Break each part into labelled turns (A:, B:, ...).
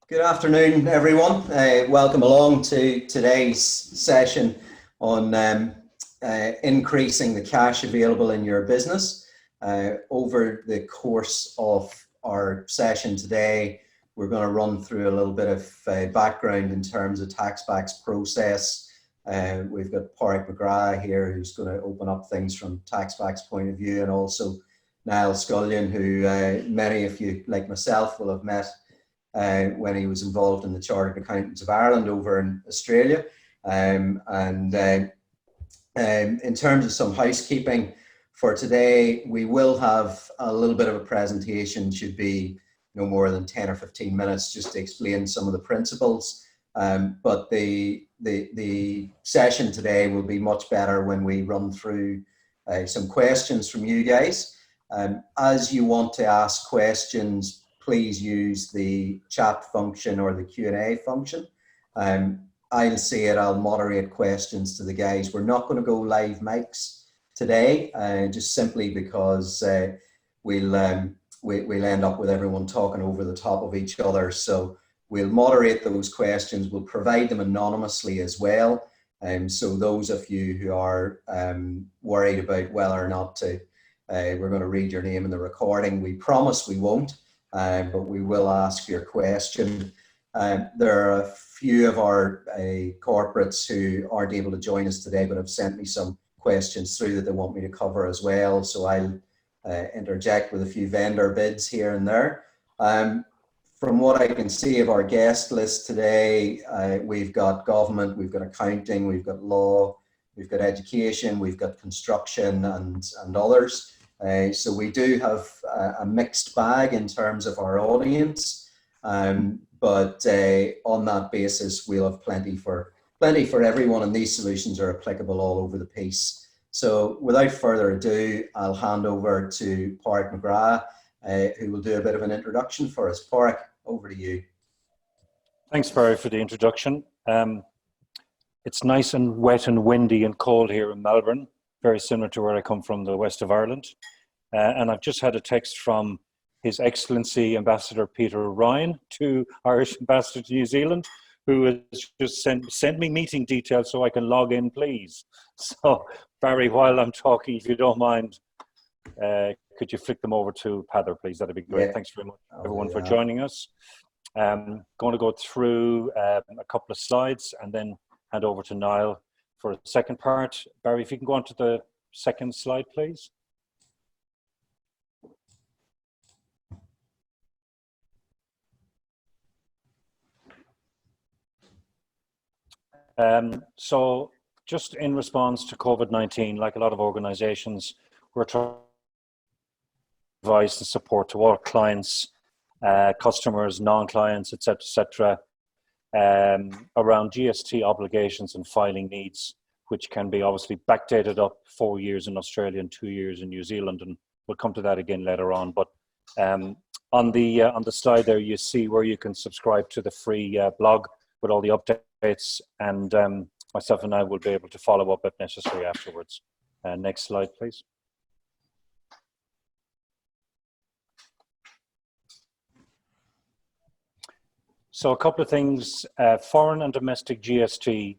A: Good afternoon, everyone. Welcome along to today's session on increasing the cash available in your business. Over the course of our session today, we're going to run through a little bit of background in terms of Taxback's process. We've got Paraic McGrath here, who's going to open up things from Taxback's point of view, and also Niall Scullion, who many of you, like myself, will have met when he was involved in the Chartered Accountants of Ireland over in Australia. In terms of some housekeeping for today, we will have a little bit of a presentation, should be no more than 10 or 15 minutes, just to explain some of the principles. But the session today will be much better when we run through some questions from you guys. As you want to ask questions, please use the chat function or the Q&A function. I'll see it, I'll moderate questions to the guys. We're not going to go live mics today, just simply because we'll end up with everyone talking over the top of each other. So we'll moderate those questions, we'll provide them anonymously as well. So those of you who are worried about whether or not we're going to read your name in the recording, we promise we won't. But we will ask your question. There are a few of our corporates who aren't able to join us today, but have sent me some questions through that they want me to cover as well. So I'll interject with a few vendor bids here and there. From what I can see of our guest list today, we've got government, we've got accounting, we've got law, we've got education, we've got construction and others. So we do have a mixed bag in terms of our audience, but on that basis, we'll have plenty for everyone, and these solutions are applicable all over the piece. So without further ado, I'll hand over to Paraic McGrath, who will do a bit of an introduction for us. Paraic, over to you.
B: Thanks, Barry, for the introduction. It's nice and wet and windy and cold here in Melbourne, very similar to where I come from, the west of Ireland. And I've just had a text from His Excellency Ambassador Peter Ryan, to Irish Ambassador to New Zealand, who has just sent me meeting details so I can log in, please. So, Barry, while I'm talking, if you don't mind, could you flick them over to Pather, please? That'd be great. Yeah. Thanks very much, everyone, for joining us. Going to go through a couple of slides and then hand over to Niall for the second part. Barry, if you can go on to the second slide, please. So just in response to COVID-19, like a lot of organizations, we're trying to provide the support to all clients, customers, non-clients, etc., around GST obligations and filing needs, which can be obviously backdated up 4 years in Australia and 2 years in New Zealand, and we'll come to that again later on. But on the slide there, you see where you can subscribe to the free blog with all the updates, and myself and I will be able to follow up if necessary afterwards. Next slide, please. So a couple of things, foreign and domestic GST,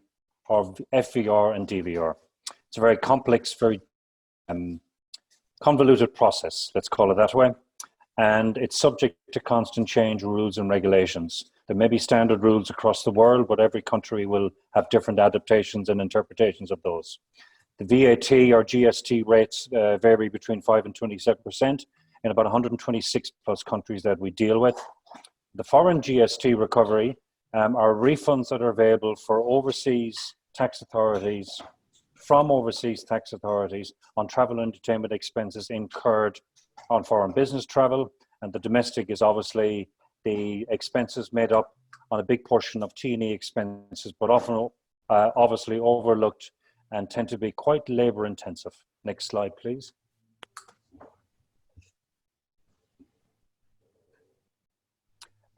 B: or FVR and DVR. It's a very complex, very convoluted process, let's call it that way. And it's subject to constant change, rules and regulations. There may be standard rules across the world, but every country will have different adaptations and interpretations of those. The VAT or GST rates vary between 5 and 27% in about 126 plus countries that we deal with. The foreign GST recovery are refunds that are available for overseas tax authorities, from overseas tax authorities on travel and entertainment expenses incurred on foreign business travel, and the domestic is obviously the expenses made up on a big portion of T&E expenses, but often obviously overlooked and tend to be quite labor intensive. Next slide, please.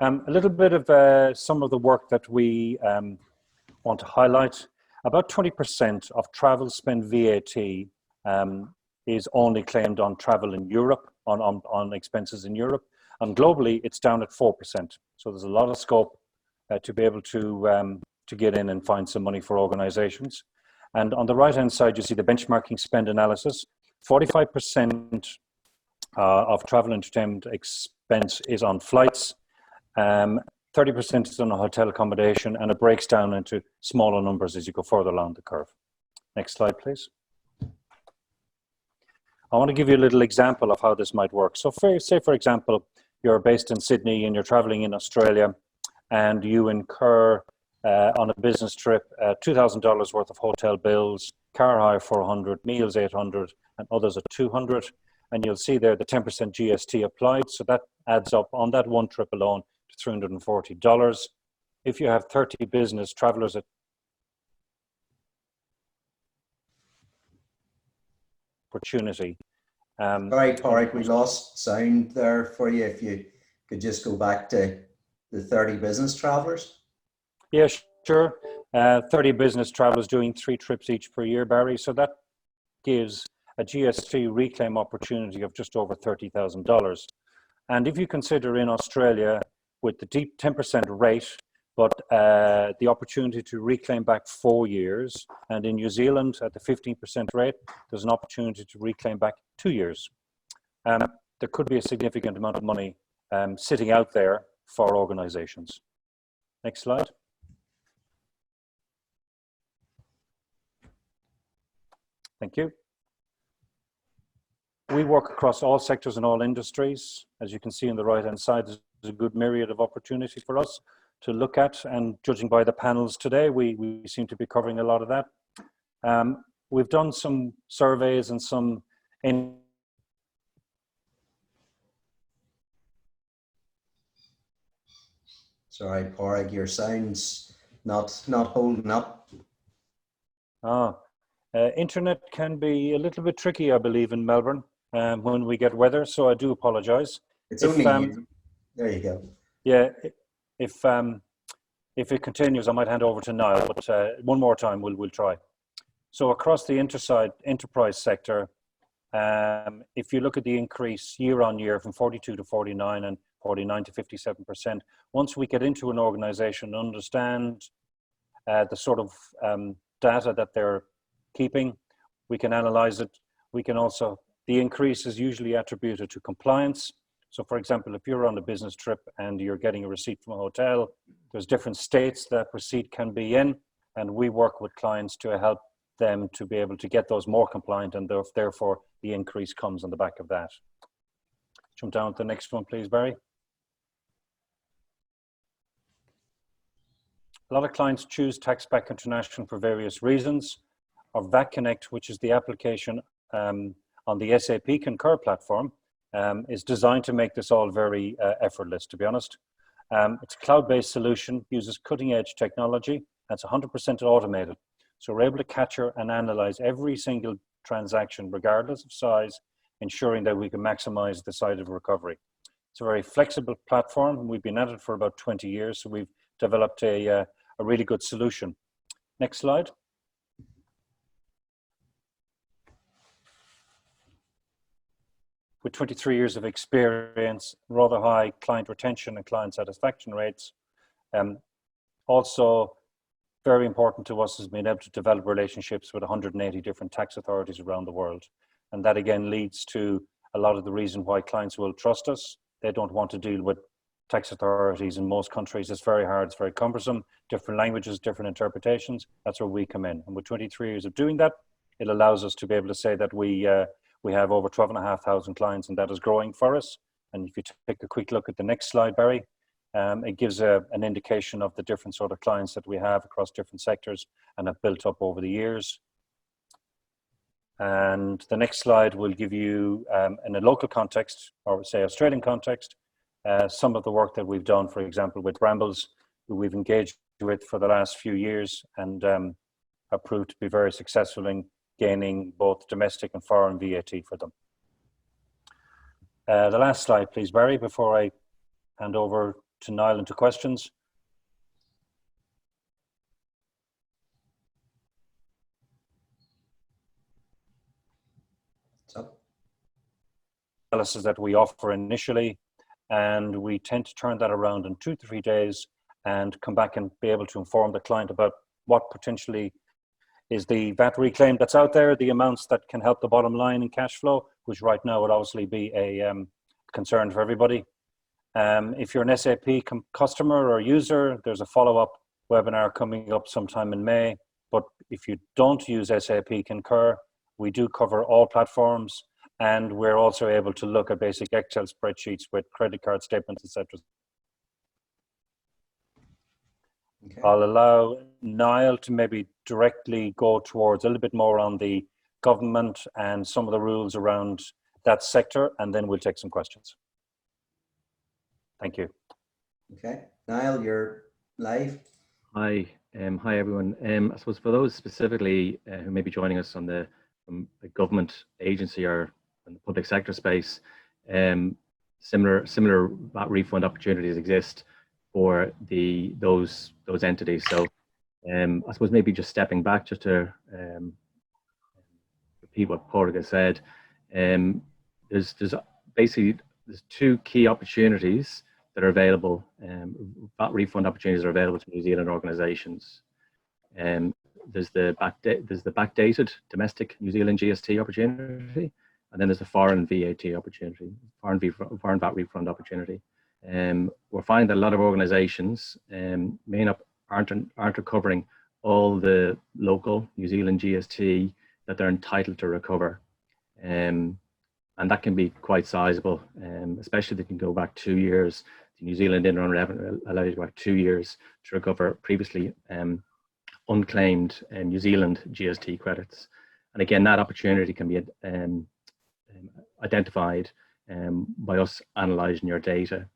B: A little bit of some of the work that we want to highlight. About 20% of travel spend VAT is only claimed on travel in Europe, on expenses in Europe. And globally, it's down at 4%. So there's a lot of scope to be able to get in and find some money for organizations. And on the right-hand side, you see the benchmarking spend analysis. 45% of travel and entertainment expense is on flights. 30% is on hotel accommodation, and it breaks down into smaller numbers as you go further along the curve. Next slide, please. I want to give you a little example of how this might work. So say, for example, you're based in Sydney and you're traveling in Australia, and you incur on a business trip $2,000 worth of hotel bills, car hire 400, meals 800, and others at 200. And you'll see there the 10% GST applied. So that adds up on that one trip alone to $340. If you have 30 business travelers at opportunity.
A: Sorry, Paraic, we lost sound there for you. If you could just go back to the 30 business travelers.
B: Yeah, sure. 30 business travelers doing 3 trips each per year, Barry. So that gives a GST reclaim opportunity of just over $30,000. And if you consider in Australia with the deep 10% rate, but the opportunity to reclaim back 4 years, and in New Zealand at the 15% rate, there's an opportunity to reclaim back 2 years. There could be a significant amount of money sitting out there for organizations. Next slide. Thank you. We work across all sectors and all industries. As you can see on the right-hand side, there's a good myriad of opportunity for us to look at, and judging by the panels today, we seem to be covering a lot of that. We've done some surveys and some
A: Sorry, Paraic, your sound's not holding up.
B: Internet can be a little bit tricky, I believe, in Melbourne when we get weather, so I do apologise.
A: It's only you. There you go.
B: Yeah, if it continues, I might hand over to Niall, but one more time, we'll try. So across the enterprise sector, if you look at the increase year on year from 42 to 49 and 49 to 57%, once we get into an organization and understand the sort of data that they're keeping, we can analyze it. We can also, the increase is usually attributed to compliance. So for example, if you're on a business trip and you're getting a receipt from a hotel, there's different states that receipt can be in, and we work with clients to help them to be able to get those more compliant, and therefore the increase comes on the back of that. Jump down to the next one, please, Barry. A lot of clients choose Taxback International for various reasons. Or VAT Connect, which is the application on the SAP Concur platform, is designed to make this all very effortless, to be honest. It's a cloud-based solution, uses cutting-edge technology, and it's 100% automated. So we're able to capture and analyze every single transaction, regardless of size, ensuring that we can maximize the side of recovery. It's a very flexible platform. We've been at it for about 20 years, so we've developed a really good solution. Next slide. With 23 years of experience, rather high client retention and client satisfaction rates. Also, very important to us is being able to develop relationships with 180 different tax authorities around the world. And that again leads to a lot of the reason why clients will trust us. They don't want to deal with tax authorities in most countries. It's very hard, it's very cumbersome, different languages, different interpretations. That's where we come in. And with 23 years of doing that, it allows us to be able to say that we have over 12,500 clients, and that is growing for us. And if you take a quick look at the next slide, Barry, it gives an indication of the different sort of clients that we have across different sectors and have built up over the years. And the next slide will give you, in a local context, or say Australian context, some of the work that we've done, for example, with Brambles, who we've engaged with for the last few years and have proved to be very successful in gaining both domestic and foreign VAT for them. The last slide, please, Barry, before I hand over to Niall and to questions. Analysis that we offer initially, and we tend to turn that around in 2 to 3 days and come back and be able to inform the client about what potentially is the VAT reclaim that's out there, the amounts that can help the bottom line in cash flow, which right now would obviously be a concern for everybody. If you're an SAP customer or user, there's a follow-up webinar coming up sometime in May. But if you don't use SAP Concur, we do cover all platforms, and we're also able to look at basic Excel spreadsheets with credit card statements, etc. Okay. I'll allow Niall to maybe directly go towards a little bit more on the government and some of the rules around that sector, and then we'll take some questions. Thank you.
A: Okay, Niall, you're live.
C: Hi, hi everyone. I suppose for those specifically who may be joining us on the government agency or in the public sector space, similar VAT refund opportunities exist for those entities. So I suppose maybe just stepping back just to repeat what Paraic has said. There's two key opportunities that are available. VAT refund opportunities are available to New Zealand organisations. There's the backdated domestic New Zealand GST opportunity, and then there's the foreign VAT opportunity, foreign VAT refund opportunity. We're finding that a lot of organisations aren't recovering all the local New Zealand GST that they're entitled to recover. And that can be quite sizable, especially if they can go back 2 years. The New Zealand Internal Revenue allows you to go back 2 years to recover previously unclaimed New Zealand GST credits. And again, that opportunity can be identified by us analysing your data.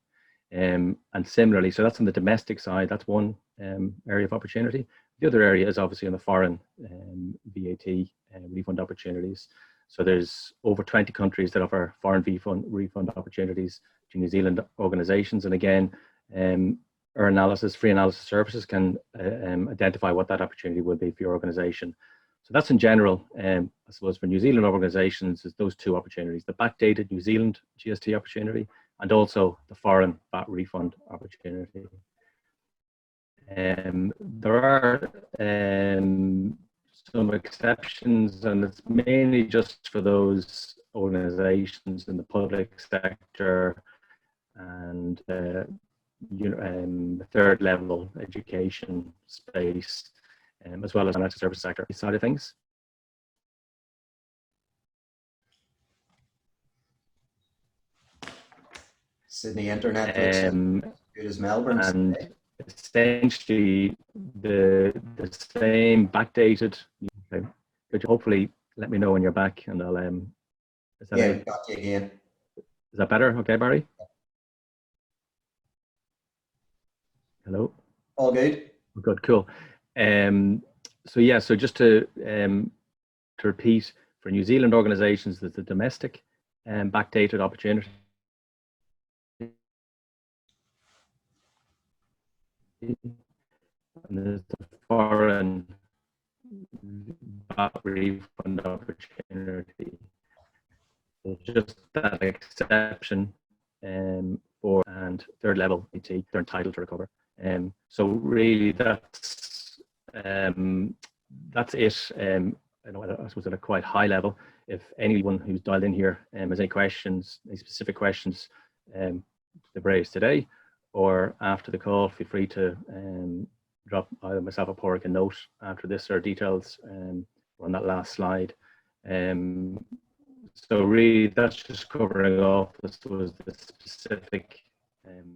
C: And similarly, so that's on the domestic side, that's one area of opportunity. The other area is obviously on the foreign VAT refund opportunities. So there's over 20 countries that offer foreign refund opportunities to New Zealand organisations. And again, our free analysis services can identify what that opportunity would be for your organisation. So that's in general, I suppose for New Zealand organisations, is those two opportunities, the backdated New Zealand GST opportunity and also the foreign VAT refund opportunity. There are some exceptions, and it's mainly just for those organizations in the public sector and third level education space, as well as the financial services sector side of things.
A: Sydney internet looks as good as Melbourne.
C: And essentially the same backdated. Okay. Could you hopefully let me know when you're back, and I'll got
A: you again.
C: Is that better? Okay, Barry. Hello.
A: All good.
C: Good, cool. So yeah, so just to repeat, for New Zealand organisations, there's the domestic backdated opportunity. And there's the foreign VAT refund opportunity. So just that exception for and third level VAT, they're entitled to recover. So really that's it. I suppose at a quite high level. If anyone who's dialed in here has any questions, any specific questions to raise today or after the call, feel free to drop either myself or Paraic a note after this or details on that last slide. So really that's just covering off the specific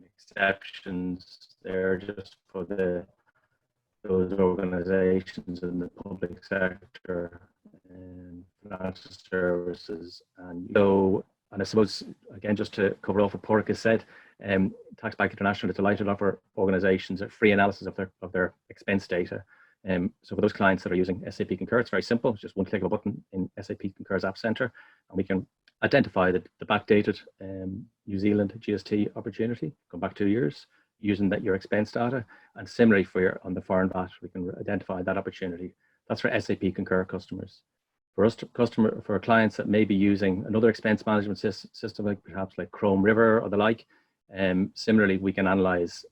C: exceptions there just for those organizations in the public sector and financial services. And I suppose, again, just to cover off what Paraic has said, Taxback International is delighted to offer organizations a free analysis of their expense data. So for those clients that are using SAP Concur, it's very simple. It's just one click of a button in SAP Concur's App Center, and we can identify the backdated New Zealand GST opportunity, go back 2 years, using your expense data. And similarly on the foreign VAT, we can identify that opportunity. That's for SAP Concur customers. For us, for clients that may be using another expense management system, like perhaps like Chrome River or the like, Similarly, we can analyze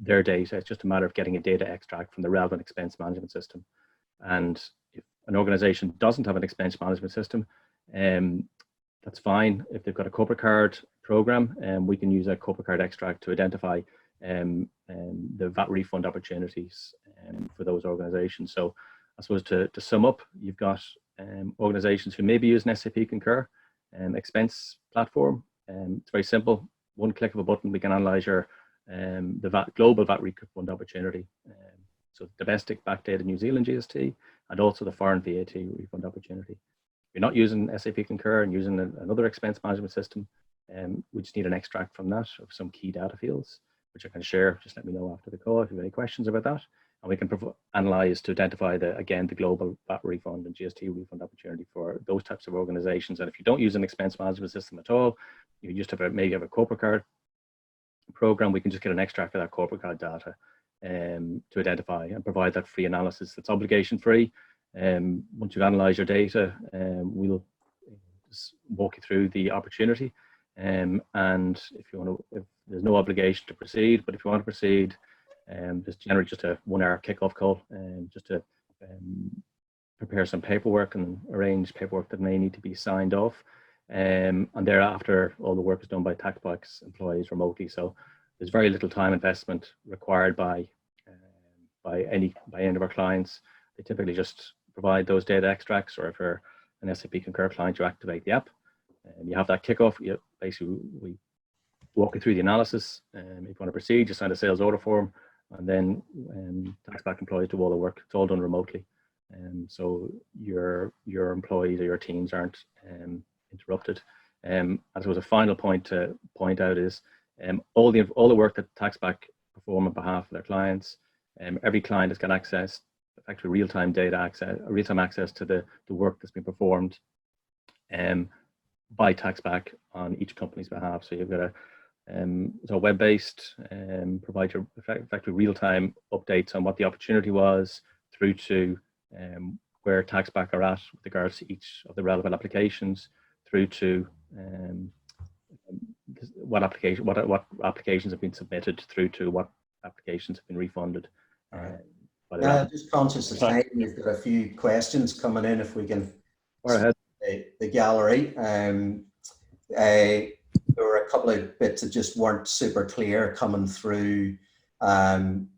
C: their data. It's just a matter of getting a data extract from the relevant expense management system. And if an organization doesn't have an expense management system, that's fine. If they've got a corporate card program, we can use a corporate card extract to identify the VAT refund opportunities for those organizations. So I suppose to sum up, you've got organizations who maybe use an SAP Concur expense platform. It's very simple. One click of a button, we can analyze your the global VAT refund opportunity. So domestic backdated New Zealand GST and also the foreign VAT refund opportunity. If you're not using SAP Concur and using another expense management system, we just need an extract from that of some key data fields, which I can share. Just let me know after the call if you have any questions about that. And we can analyze to identify the global VAT refund and GST refund opportunity for those types of organizations. And if you don't use an expense management system at all, you just have maybe have a corporate card program, we can just get an extract of that corporate card data to identify and provide that free analysis that's obligation free. Once you've analyzed your data, we'll just walk you through the opportunity. And if you want to, if there's no obligation to proceed, but if you want to proceed, just generally just a 1 hour kickoff call, just to prepare some paperwork and arrange paperwork that may need to be signed off. And thereafter, all the work is done by Taxback's employees remotely. So there's very little time investment required by any of our clients. They typically just provide those data extracts, or if you're an SAP Concur client, you activate the app. You have that kickoff. Basically, we walk you through the analysis. If you want to proceed, you sign a sales order form, and then Taxback employees do all the work. It's all done remotely. So your employees or your teams aren't interrupted. I suppose a final point to point out is all the work that Taxback perform on behalf of their clients. Every client has got access, effectively real-time access to the work that's been performed by Taxback on each company's behalf. So you've got a so web-based, provide your effectively real-time updates on what the opportunity was, through to where Taxback are at with regards to each of the relevant applications, through to what applications have been submitted, through to what applications have been refunded.
A: All right. Just conscious of time, we've got a few questions coming in. If we can
C: go ahead.
A: The gallery. There were a couple of bits that just weren't super clear coming through. I'm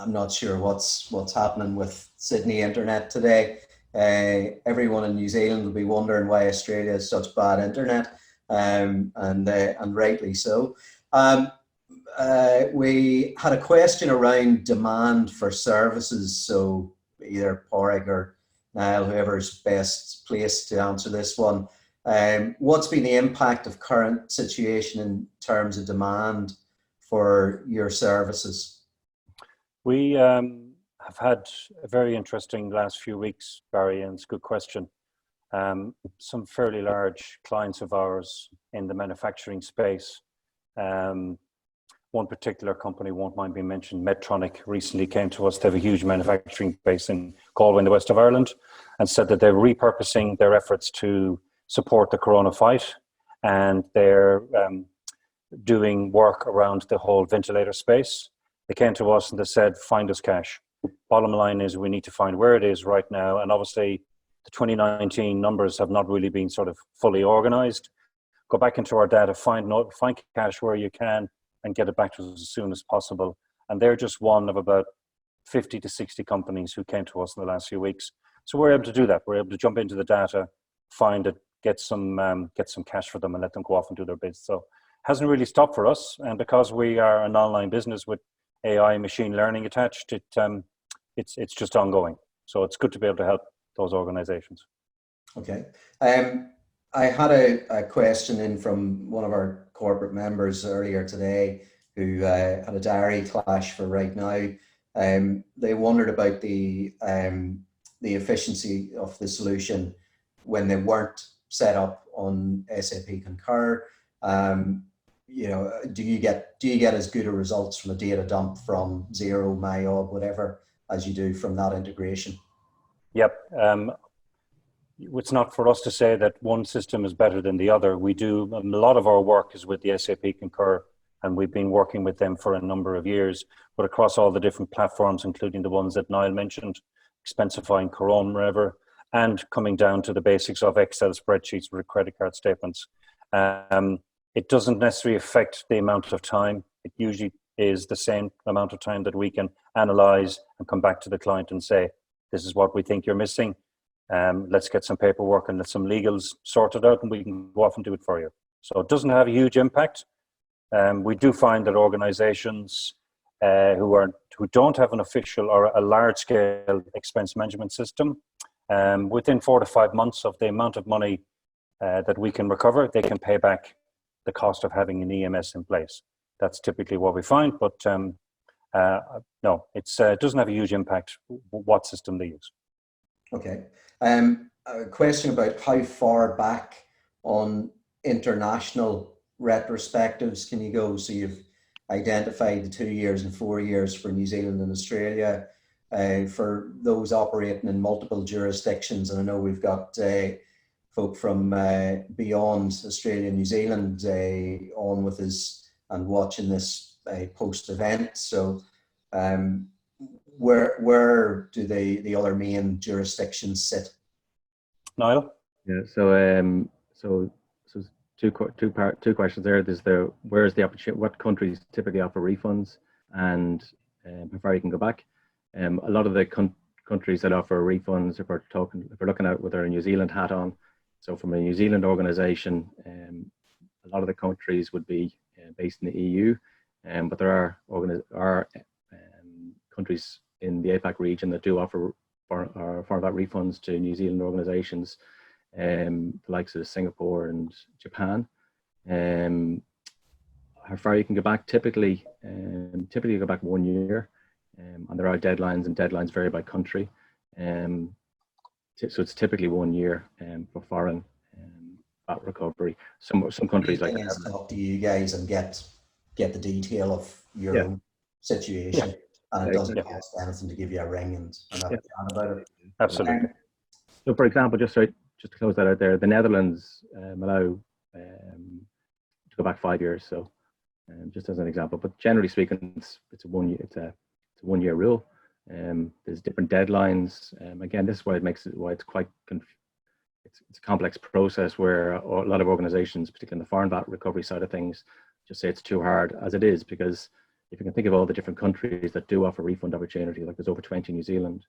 A: not sure what's happening with Sydney internet today. Everyone in New Zealand will be wondering why Australia has such bad internet, and rightly so. We had a question around demand for services. So either Paraic or Niall, whoever's best placed to answer this one. What's been the impact of current situation in terms of demand for your services?
B: We have had a very interesting last few weeks, Barry, and it's a good question. Some fairly large clients of ours in the manufacturing space. One particular company, won't mind being mentioned, Medtronic, recently came to us. They have a huge manufacturing base in Galway in the west of Ireland, and said that they're repurposing their efforts to support the corona fight, and they're doing work around the whole ventilator space. They came to us and they said, find us cash. Bottom line is we need to find where it is right now, and obviously the 2019 numbers have not really been sort of fully organized. Go back into our data, find cash where you can, and get it back to us as soon as possible. And they're just one of about 50 to 60 companies who came to us in the last few weeks. So we're able to do that. We're able to jump into the data, find it, get some cash for them, and let them go off and do their bids. So it hasn't really stopped for us. And because we are an online business with AI machine learning attached, it's just ongoing. So it's good to be able to help those organizations.
A: Okay. I had a question in from one of our corporate members earlier today who had a diary clash for right now. They wondered about the efficiency of the solution when they weren't set up on SAP Concur. You know, do you get as good a results from a data dump from Xero, MyOb, whatever, as you do from that integration?
B: Yep. It's not for us to say that one system is better than the other. We do a lot of our work is with the SAP Concur and we've been working with them for a number of years, but across all the different platforms, including the ones that Niall mentioned, Expensify, Chrome, wherever, and coming down to the basics of Excel spreadsheets with credit card statements. It doesn't necessarily affect the amount of time. It usually is the same amount of time that we can analyze and come back to the client and say, this is what we think you're missing. Let's get some paperwork and let some legals sorted out, and we can go off and do it for you. So it doesn't have a huge impact. We do find that organizations who don't have an official or a large-scale expense management system, within 4 to 5 months of the amount of money that we can recover, they can pay back the cost of having an EMS in place. That's typically what we find, but no, it doesn't have a huge impact what system they use.
A: Okay. A question about how far back on international retrospectives can you go? So you've identified the 2 years and 4 years for New Zealand and Australia, for those operating in multiple jurisdictions. And I know we've got folk from beyond Australia and New Zealand on with us and watching this post-event. So where do the other main jurisdictions sit?
B: Niall?
C: Yeah, so two questions there. There's where's the opportunity, what countries typically offer refunds, and how far you can go back. A lot of the countries that offer refunds, if we're looking at with our New Zealand hat on, so from a New Zealand organization, a lot of the countries would be based in the EU, but there are countries in the APAC region that do offer foreign VAT refunds to New Zealand organizations, the likes of Singapore and Japan. How far you can go back? Typically you go back 1 year, and there are deadlines, and deadlines vary by country. So it's typically 1 year for foreign VAT recovery. Some countries like that.
A: Talk to you guys and get the detail of your own situation, and it doesn't cost anything to give you a ring and have a chat about it.
B: Absolutely.
C: So, for example, just to close that out there, the Netherlands allow to go back 5 years. So, just as an example, but generally speaking, it's a 1 year. It's a 1 year rule. There's different deadlines. Again, this is why it's quite it's a complex process where a lot of organizations, particularly in the foreign VAT recovery side of things, just say it's too hard, as it is, because if you can think of all the different countries that do offer refund opportunity, like there's over 20 in New Zealand,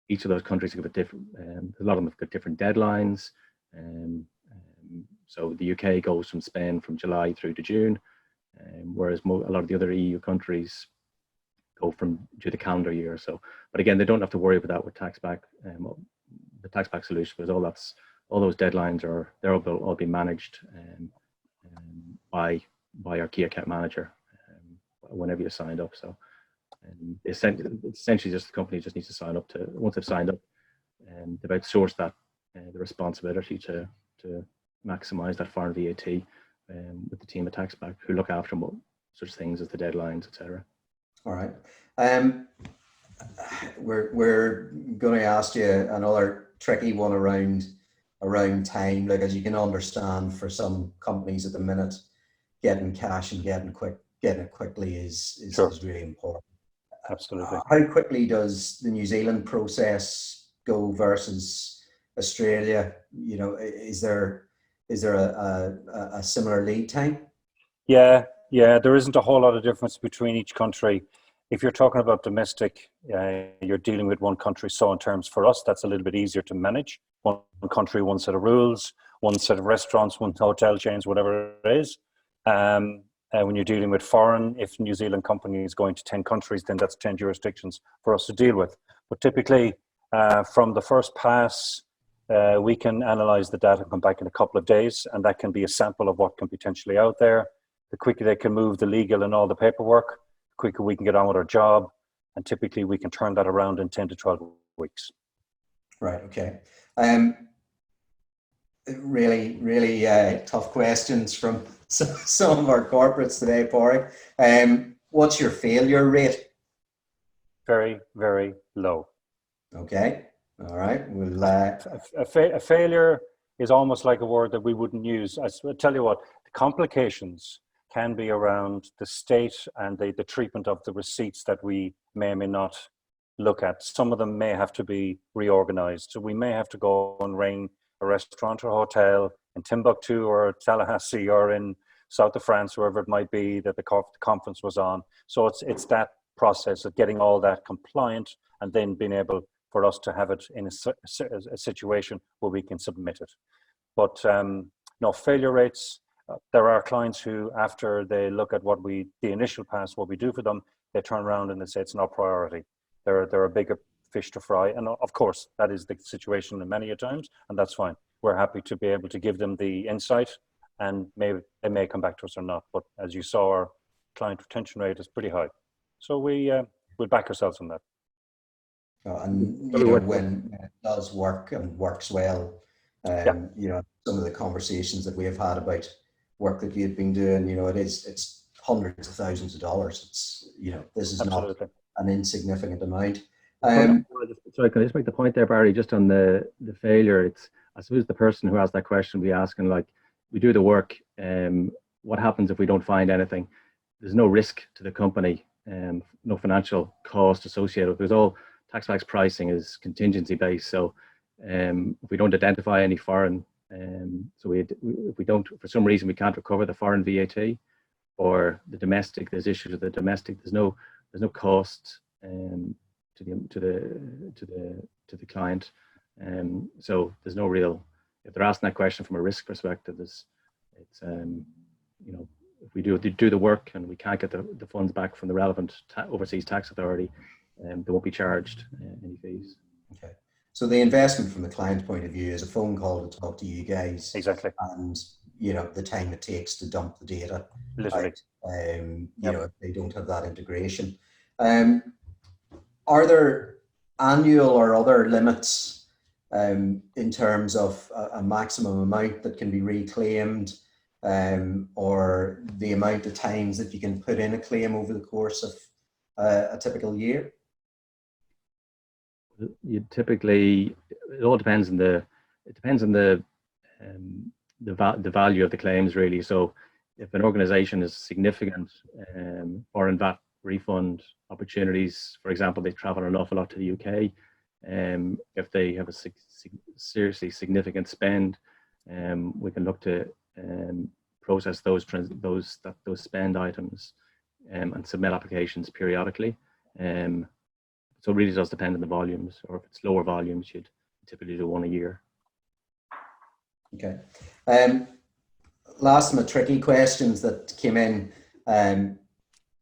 C: each of those countries have a different, a lot of them have got different deadlines. So the UK goes from Spain from July through to June, whereas a lot of the other EU countries go from to the calendar year. So, but again, they don't have to worry about that with Taxback, the Taxback solution, because all those deadlines they're all being managed by our key account manager whenever you're signed up. So it's essentially just the company just needs to sign up to, once they've signed up, they've outsourced that the responsibility to maximize that foreign VAT with the team at Taxback, who look after such things as the deadlines, etc.
A: All right. We're going to ask you another tricky one around time. Like, as you can understand, for some companies at the minute, getting cash and getting it quickly is really important.
B: Absolutely.
A: How quickly does the New Zealand process go versus Australia? You know, is there a similar lead time?
B: Yeah, there isn't a whole lot of difference between each country. If you're talking about domestic, you're dealing with one country. So in terms for us, that's a little bit easier to manage. One country, one set of rules, one set of restaurants, one hotel chains, whatever it is. When you're dealing with foreign, if New Zealand company is going to 10 countries, then that's 10 jurisdictions for us to deal with. But typically, from the first pass, we can analyze the data and come back in a couple of days, and that can be a sample of what can be potentially out there. The quicker they can move the legal and all the paperwork, the quicker we can get on with our job, and typically we can turn that around in 10 to 12 weeks. Right,
A: okay. Really tough questions from some of our corporates today, Paraic. What's your failure rate?
B: Very, very low.
A: Okay, all right. We'll,
B: a failure is almost like a word that we wouldn't use. I tell you what, the complications can be around the state and the treatment of the receipts that we may or may not look at. Some of them may have to be reorganized. So we may have to go and ring a restaurant or hotel in Timbuktu or Tallahassee or in south of France, wherever it might be that the conference was on. So it's that process of getting all that compliant and then being able for us to have it in a situation where we can submit it. But no, failure rates, there are clients who, after they look at the initial pass, what we do for them, they turn around and they say it's not priority. They're a bigger fish to fry. And of course, that is the situation in many a times, and that's fine. We're happy to be able to give them the insight, and maybe they may come back to us or not. But as you saw, our client retention rate is pretty high. So we'll back ourselves on that.
A: And you know, when it does work and works well, you know, some of the conversations that we have had about work that you've been doing, you know, it's hundreds of thousands of dollars. It's, you know, this is
B: Absolutely.
A: not an insignificant amount.
C: Sorry, can I just make the point there, Barry, just on the failure? It's, I suppose, the person who asked that question will be asking, like, we do the work, what happens if we don't find anything? There's no risk to the company, no financial cost associated with it, because all Taxback's pricing is contingency based. So if we don't identify any foreign, so if we don't, for some reason we can't recover the foreign VAT, or the domestic, there's issues with the domestic, there's no cost to the client, so there's no real, if they're asking that question from a risk perspective, it's you know, if we do the work and we can't get the funds back from the relevant overseas tax authority, they won't be charged any fees.
A: Okay. So the investment from the client's point of view is a phone call to talk to you guys.
B: Exactly.
A: And, you know, the time it takes to dump the data.
B: Literally.
A: Right? You know, if they don't have that integration. Are there annual or other limits in terms of a maximum amount that can be reclaimed, or the amount of times that you can put in a claim over the course of a typical year?
C: You typically, it all depends on the value of the claims, really. So if an organization has significant foreign VAT refund opportunities, for example, they travel an awful lot to the UK, if they have a seriously significant spend, we can look to process those spend items and submit applications periodically. So it really does depend on the volumes, or if it's lower volumes, you'd typically do one a year.
A: Okay. Last of my tricky questions that came in,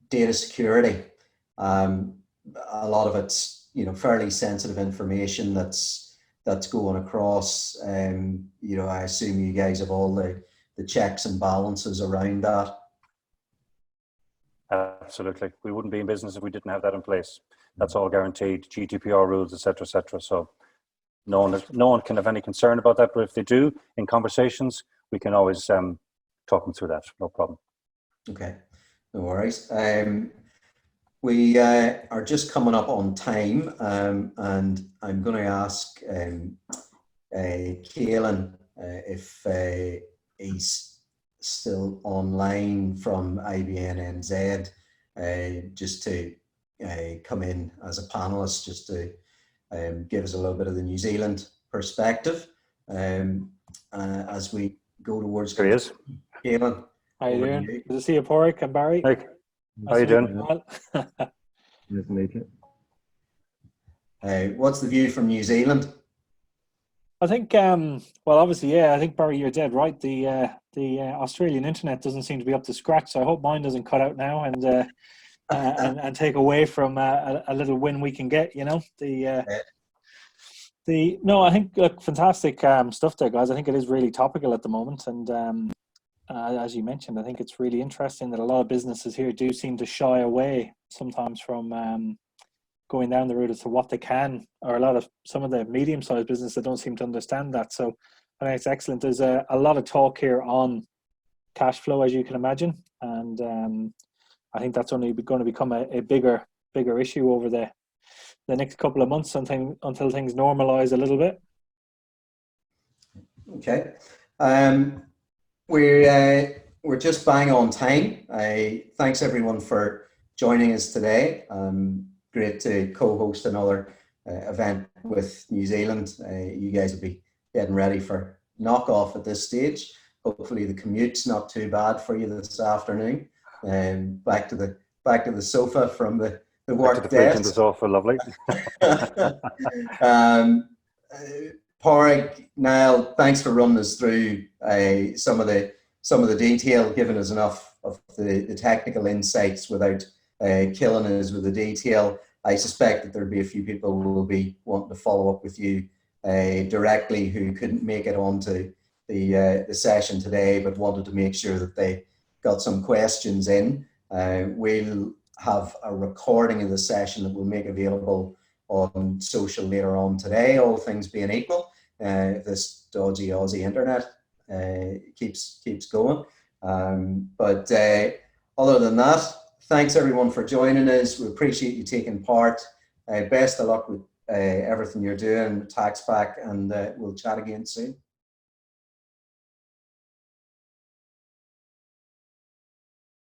A: data security. A lot of it's, you know, fairly sensitive information that's going across. You know, I assume you guys have all the checks and balances around that.
B: Absolutely. We wouldn't be in business if we didn't have that in place. That's all guaranteed, GDPR rules, etc., etc. So no one can have any concern about that. But if they do, in conversations, we can always talk them through that. No problem.
A: Okay, no worries. We are just coming up on time, and I'm going to ask Caelan if he's still online from IBN NZ, just to come in as a panelist, just to give us a little bit of the New Zealand perspective as we go towards.
B: Here he is.
A: Caelan,
D: how you doing? Good to see you, Paraic and Barry.
B: Hey, how you doing?
C: Nice to meet you.
A: What's the view from New Zealand?
D: I think, well, obviously, yeah, I think, Barry, you're dead right. The Australian internet doesn't seem to be up to scratch, so I hope mine doesn't cut out now and take away from a little win we can get, you know. No, I think, look, fantastic stuff there, guys. I think it is really topical at the moment, and as you mentioned, I think it's really interesting that a lot of businesses here do seem to shy away sometimes from going down the route as to what they can, or some of the medium-sized businesses that don't seem to understand that. So I think it's excellent. There's a lot of talk here on cash flow, as you can imagine, and I think that's only going to become a bigger issue over the next couple of months until things normalize a little bit.
A: Okay. We're we're just bang on time. Thanks everyone for joining us today. Great to co-host another event with New Zealand. You guys will be getting ready for knockoff at this stage. Hopefully the commute's not too bad for you this afternoon. Back to the sofa from the work desk.
B: To the sofa, lovely.
A: Paraic, Niall, thanks for running us through some of the detail, giving us enough of the technical insights without killing us with the detail. I suspect that there'll be a few people who will be wanting to follow up with you directly who couldn't make it onto the session today, but wanted to make sure that they got some questions in. We'll have a recording of the session that we'll make available on social later on today, all things being equal, if this dodgy Aussie internet keeps going. But other than that, thanks everyone for joining us. We appreciate you taking part. Best of luck with everything you're doing, Taxback, and we'll chat again soon.